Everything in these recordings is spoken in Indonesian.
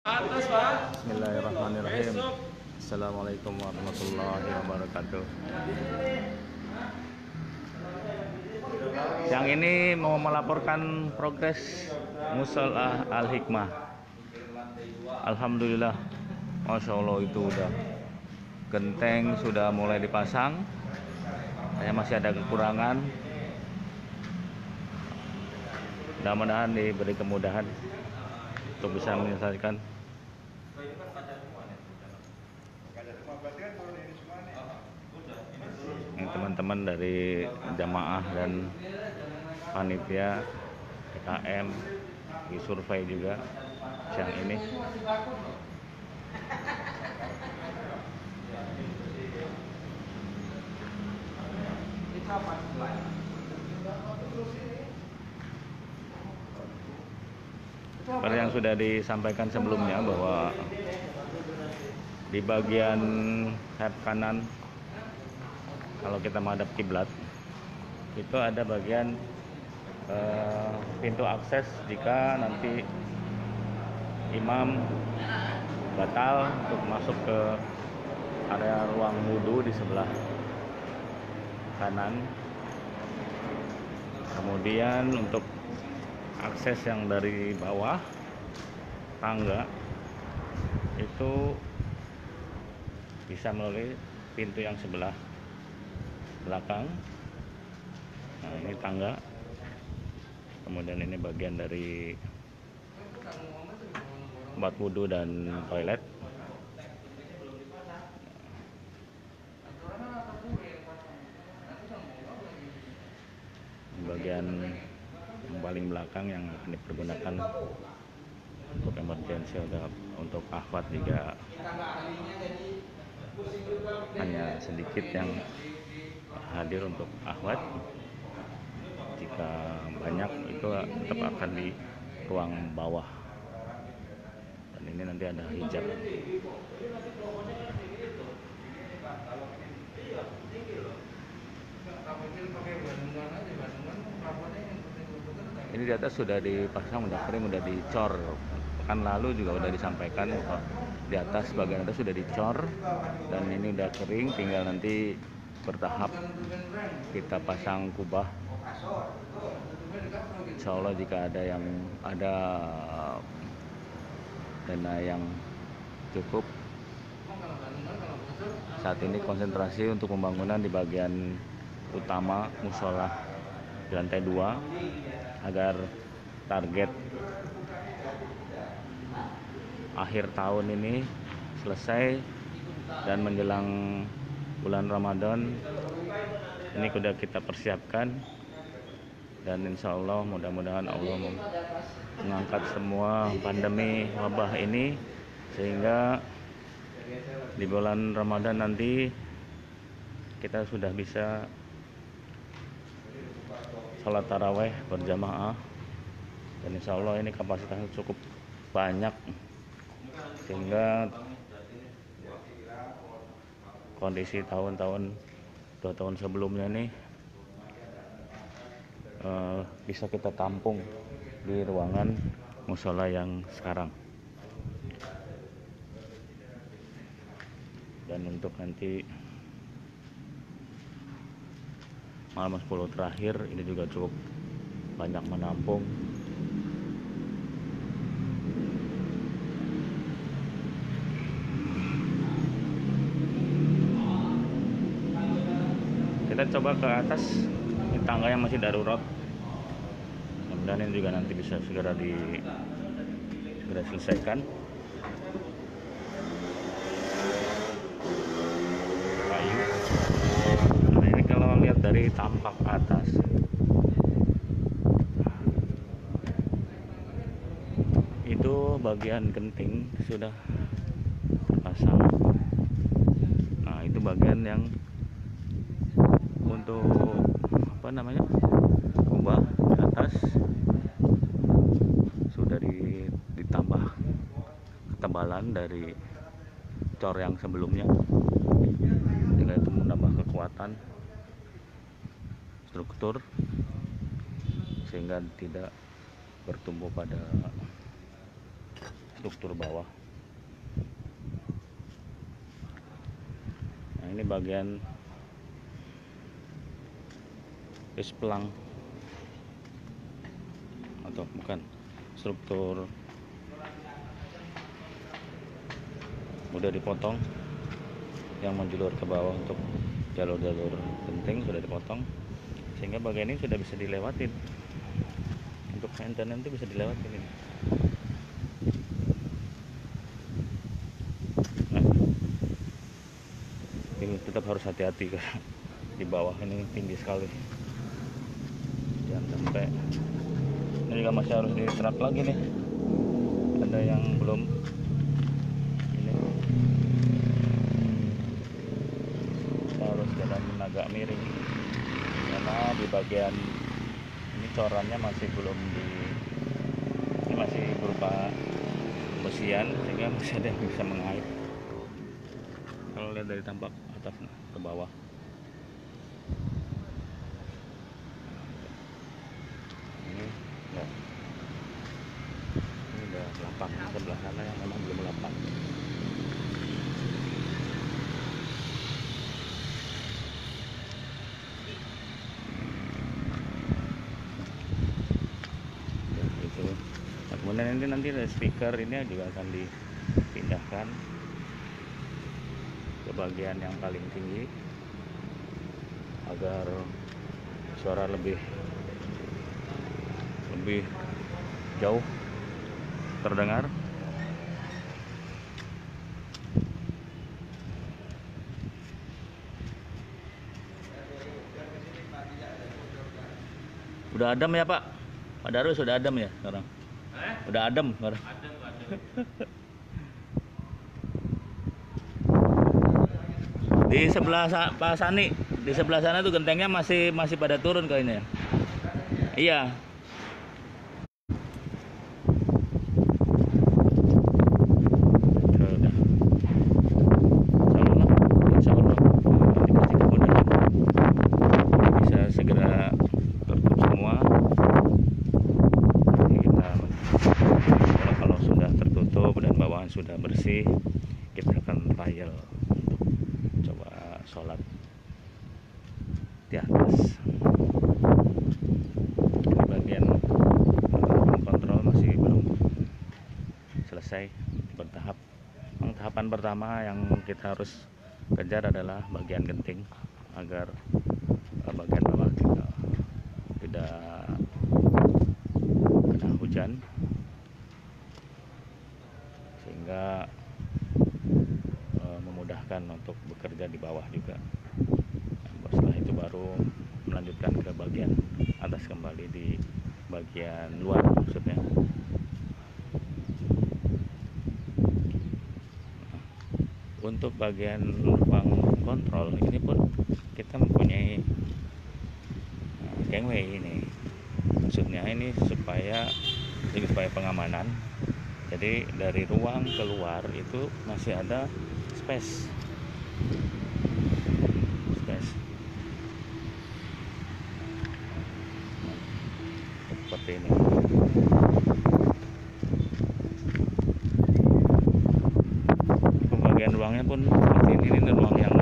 Atas, Pak. Bismillahirrahmanirrahim. Besok. Assalamualaikum warahmatullahi wabarakatuh. Yang ini mau melaporkan progres Musola Al-Hikmah. Alhamdulillah, Masya Allah itu udah genteng sudah mulai dipasang. Hanya masih ada kekurangan. Mudah-mudahan diberi kemudahan untuk bisa menyelesaikan. Teman-teman dari jamaah dan panitia PKM di survei juga siang ini. Seperti yang sudah disampaikan sebelumnya bahwa di bagian sayap kanan kalau kita menghadap kiblat itu ada bagian pintu akses jika nanti imam batal untuk masuk ke area ruang wudhu di sebelah kanan. Kemudian untuk akses yang dari bawah tangga itu bisa melalui pintu yang sebelah belakang. Nah, ini tangga, kemudian ini bagian dari tempat wudhu dan toilet. Bagian paling belakang yang akan dipergunakan untuk emergensi untuk akhwat juga hanya sedikit yang hadir untuk akhwat. Jika banyak itu tetap akan di ruang bawah, dan ini nanti ada hijab. Ini di atas sudah dipasang, udah kering, udah dicor. Pekan lalu juga udah disampaikan bahwa di atas bagian atas sudah dicor dan ini udah kering, tinggal nanti bertahap kita pasang kubah. Insya Allah jika ada dana yang cukup, saat ini konsentrasi untuk pembangunan di bagian utama musola di lantai 2 agar target akhir tahun ini selesai dan menjelang bulan Ramadan ini sudah kita persiapkan, dan insya Allah mudah-mudahan Allah mengangkat semua pandemi wabah ini sehingga di bulan Ramadan nanti kita sudah bisa sholat taraweh berjamaah, dan insya Allah ini kapasitasnya cukup banyak sehingga kondisi tahun-tahun 2 tahun sebelumnya nih bisa kita tampung di ruangan musola yang sekarang. Dan untuk nanti malam 10 terakhir ini juga cukup banyak menampung. Kita coba ke atas, ini tangga yang masih darurat. Mudah-mudahan ini juga nanti bisa segera selesaikan. Kayu. Nah, ini kalau lihat dari tampak atas, itu bagian genting sudah terpasang. Nah, itu bagian yang untuk kubah di atas sudah ditambah ketebalan dari cor yang sebelumnya, sehingga itu menambah kekuatan struktur sehingga tidak bertumbuh pada struktur bawah. Nah, ini bagian base pelang atau bukan, struktur udah dipotong, yang menjulur ke bawah untuk jalur-jalur genting sudah dipotong, sehingga bagian ini sudah bisa dilewatin. Untuk maintenance itu bisa dilewatin ini. Nah, ini tetap harus hati-hati karena di bawah ini tinggi sekali, jangan sampai. Ini juga masih harus diterak lagi nih, ada yang belum ini, kita harus jalan agak miring karena di bagian ini corannya masih belum ini masih berupa besian, sehingga masih ada yang bisa mengait kalau lihat dari tampak atas ke bawah. Ini udah lapang, sebelah sana yang memang belum lapang. Nah, kemudian ini nanti ada speaker, ini juga akan dipindahkan ke bagian yang paling tinggi agar suara lebih jauh terdengar. Udah adem ya Pak? Pak Darus sudah adem ya sekarang? Udah adem sekarang? Adem. Di sebelah Pak Sani, di sebelah sana tuh gentengnya masih pada turun kayaknya. Iya. Insya Allah dikasih kemudahan, bisa segera tertutup semua. Kalau sudah tertutup dan bawahan sudah bersih, kita akan trial untuk coba sholat di atas. Di bagian kontrol masih belum selesai, bertahap. Tahapan pertama yang kita harus kejar adalah bagian genting agar bagian bawah tidak kena hujan, sehingga memudahkan untuk bekerja di bawah juga. Setelah itu baru melanjutkan ke bagian atas kembali, di bagian luar maksudnya. Untuk bagian ruang kontrol ini pun kita mempunyai gangway ini, maksudnya ini supaya pengamanan. Jadi dari ruang keluar itu masih ada space seperti ini. Pembagian ruangnya pun seperti ini ruang yang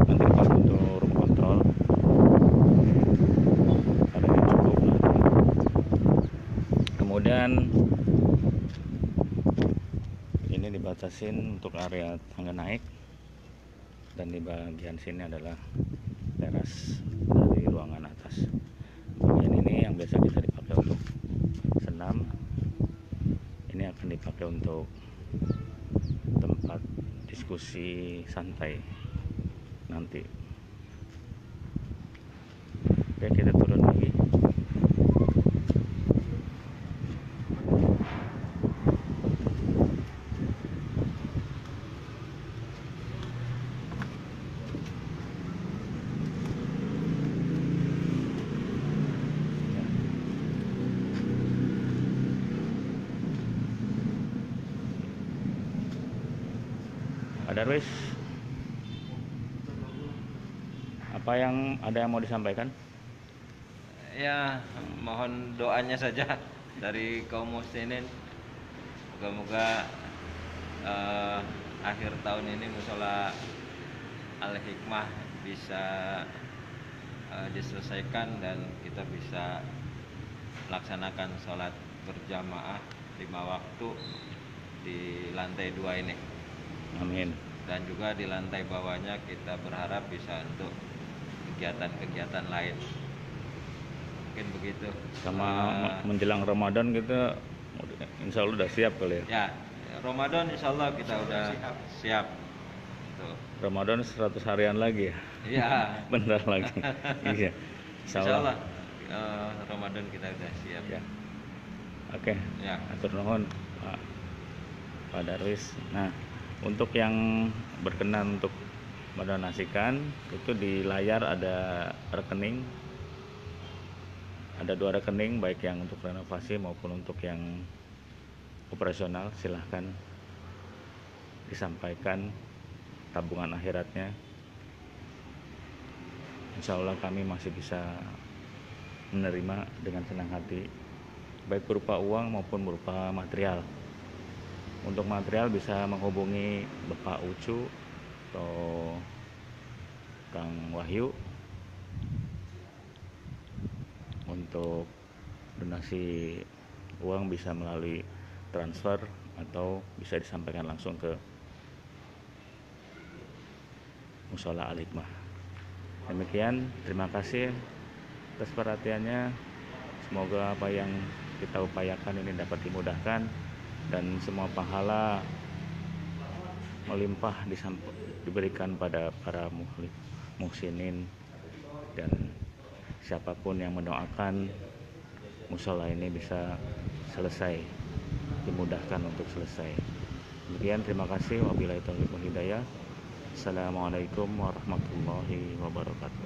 nanti dipakai untuk room control. Ada yang cukup. Kemudian ini dibatasin untuk area tangga naik, dan di bagian sini adalah teras dari ruangan atas. Bagian ini yang biasa kita dipakai untuk senam, ini akan dipakai untuk tempat diskusi santai nanti. Oke, kita turun lagi. Ada Darwis, apa yang mau disampaikan? Ya, mohon doanya saja dari kaum muslimin, moga-moga akhir tahun ini musola Al-Hikmah bisa diselesaikan dan kita bisa melaksanakan sholat berjamaah 5 waktu di lantai 2 ini. Amin. Dan juga di lantai bawahnya kita berharap bisa untuk kegiatan-kegiatan lain. Mungkin begitu. Sama menjelang Ramadan kita insya Allah udah siap kali ya. Ya, Ramadan insya Allah kita udah siap. Tuh. Ramadan 100 harian lagi ya. Iya. Bentar lagi. Iya. Insya Allah Ramadan kita udah siap. Ya. Oke. Ya. Atur nuhun Pak Darwis. Nah, untuk yang berkenan untuk mendonasikan itu di layar ada rekening, ada 2 rekening baik yang untuk renovasi maupun untuk yang operasional. Silahkan disampaikan tabungan akhiratnya. Insya Allah kami masih bisa menerima dengan senang hati, baik berupa uang maupun berupa material. Untuk material bisa menghubungi Bapak Ucu atau Kang Wahyu. Untuk donasi uang bisa melalui transfer atau bisa disampaikan langsung ke Musola Al-Hikmah. Demikian, terima kasih atas perhatiannya. Semoga apa yang kita upayakan ini dapat dimudahkan dan semua pahala melimpah diberikan pada para muhsinin dan siapapun yang mendoakan musola ini bisa selesai, dimudahkan untuk selesai. Demikian, terima kasih. Wabillahi taufiq wal hidayah. Assalamualaikum warahmatullahi wabarakatuh.